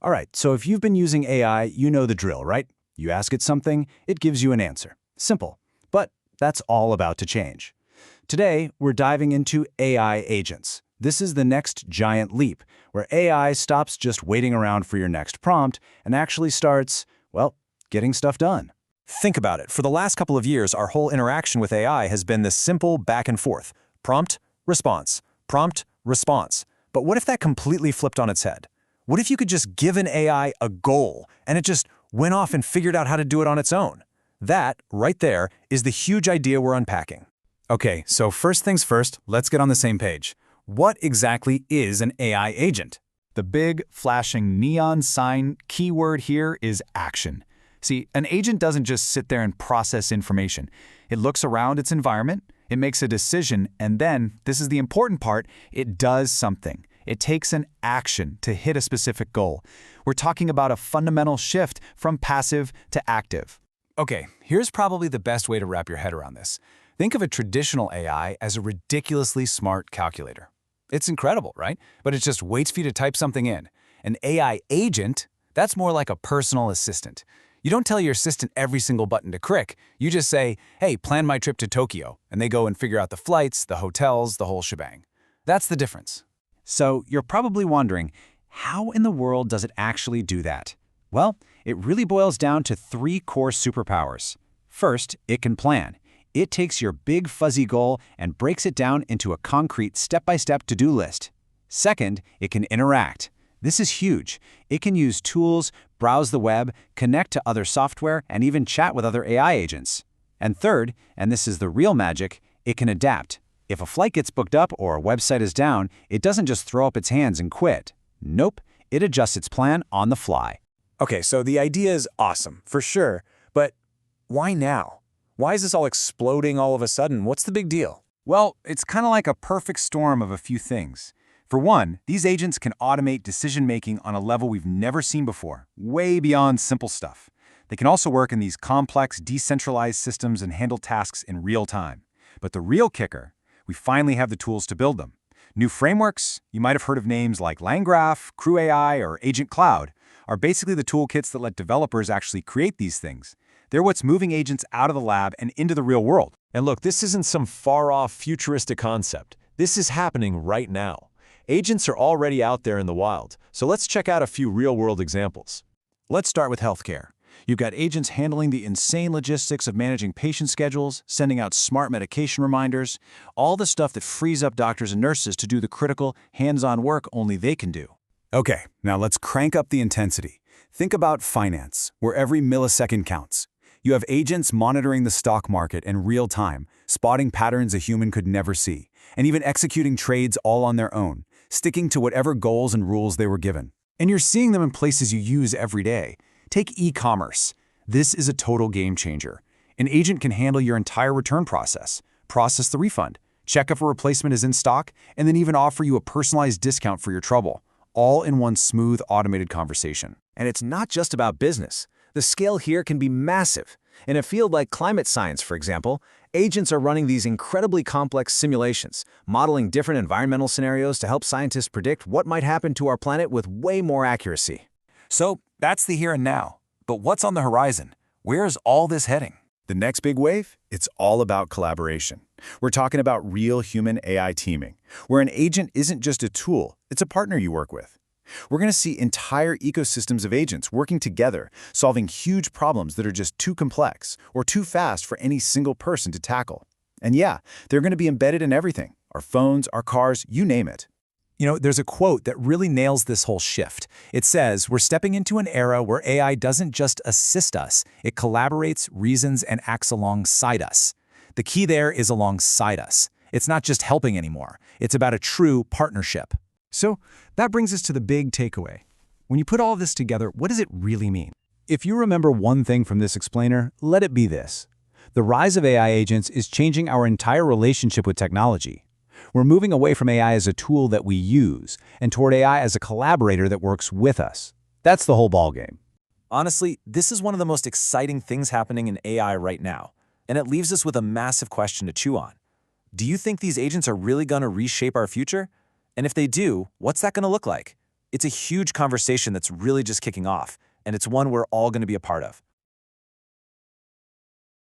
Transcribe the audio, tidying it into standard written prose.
All right, so if you've been using AI, you know the drill, right? You ask it something, it gives you an answer. Simple. But that's all about to change. Today, we're diving into AI agents. This is the next giant leap, where AI stops just waiting around for your next prompt and actually starts, well, getting stuff done. Think about it. For the last couple of years, our whole interaction with AI has been this simple back and forth. Prompt, response. Prompt, response. But what if that completely flipped on its head? What if you could just give an AI a goal and it just went off and figured out how to do it on its own? That, right there, is the huge idea we're unpacking. Okay, so first things first, let's get on the same page. What exactly is an AI agent? The big, flashing neon sign keyword here is action. See, an agent doesn't just sit there and process information. It looks around its environment, it makes a decision, and then, this is the important part, it does something. It takes an action to hit a specific goal. We're talking about a fundamental shift from passive to active. Okay, here's probably the best way to wrap your head around this. Think of a traditional AI as a ridiculously smart calculator. It's incredible, right? But it just waits for you to type something in. An AI agent, that's more like a personal assistant. You don't tell your assistant every single button to click. You just say, hey, plan my trip to Tokyo, and they go and figure out the flights, the hotels, the whole shebang. That's the difference. So you're probably wondering, how in the world does it actually do that? Well, it really boils down to 3 core superpowers. First, it can plan. It takes your big fuzzy goal and breaks it down into a concrete step-by-step to-do list. Second, it can interact. This is huge. It can use tools, browse the web, connect to other software, and even chat with other AI agents. And third, and this is the real magic, it can adapt. If a flight gets booked up or a website is down, it doesn't just throw up its hands and quit. Nope, it adjusts its plan on the fly. Okay, so the idea is awesome, for sure, but why now? Why is this all exploding all of a sudden? What's the big deal? Well, it's kind of like a perfect storm of a few things. For one, these agents can automate decision-making on a level we've never seen before, way beyond simple stuff. They can also work in these complex, decentralized systems and handle tasks in real time. But the real kicker, we finally have the tools to build them. New frameworks, you might have heard of names like LangGraph, Crew AI, or Agent Cloud, are basically the toolkits that let developers actually create these things. They're what's moving agents out of the lab and into the real world. And look, this isn't some far-off futuristic concept. This is happening right now. Agents are already out there in the wild, so let's check out a few real-world examples. Let's start with healthcare. You've got agents handling the insane logistics of managing patient schedules, sending out smart medication reminders, all the stuff that frees up doctors and nurses to do the critical, hands-on work only they can do. Okay, now let's crank up the intensity. Think about finance, where every millisecond counts. You have agents monitoring the stock market in real time, spotting patterns a human could never see, and even executing trades all on their own, sticking to whatever goals and rules they were given. And you're seeing them in places you use every day. Take e-commerce. This is a total game changer. An agent can handle your entire return process the refund, check if a replacement is in stock, and then even offer you a personalized discount for your trouble, all in one smooth, automated conversation. And it's not just about business. The scale here can be massive. In a field like climate science, for example, agents are running these incredibly complex simulations, modeling different environmental scenarios to help scientists predict what might happen to our planet with way more accuracy. So that's the here and now. But what's on the horizon? Where is all this heading? The next big wave? It's all about collaboration. We're talking about real human-AI teaming, where an agent isn't just a tool, it's a partner you work with. We're going to see entire ecosystems of agents working together, solving huge problems that are just too complex or too fast for any single person to tackle. And yeah, they're going to be embedded in everything, our phones, our cars, you name it. You know, there's a quote that really nails this whole shift. It says, we're stepping into an era where AI doesn't just assist us, it collaborates, reasons, and acts alongside us. The key there is alongside us. It's not just helping anymore. It's about a true partnership. So that brings us to the big takeaway. When you put all of this together, what does it really mean? If you remember one thing from this explainer, let it be this. The rise of AI agents is changing our entire relationship with technology. We're moving away from AI as a tool that we use and toward AI as a collaborator that works with us. That's the whole ballgame. Honestly, this is one of the most exciting things happening in AI right now, and it leaves us with a massive question to chew on. Do you think these agents are really going to reshape our future? And if they do, what's that going to look like? It's a huge conversation that's really just kicking off, and it's one we're all going to be a part of.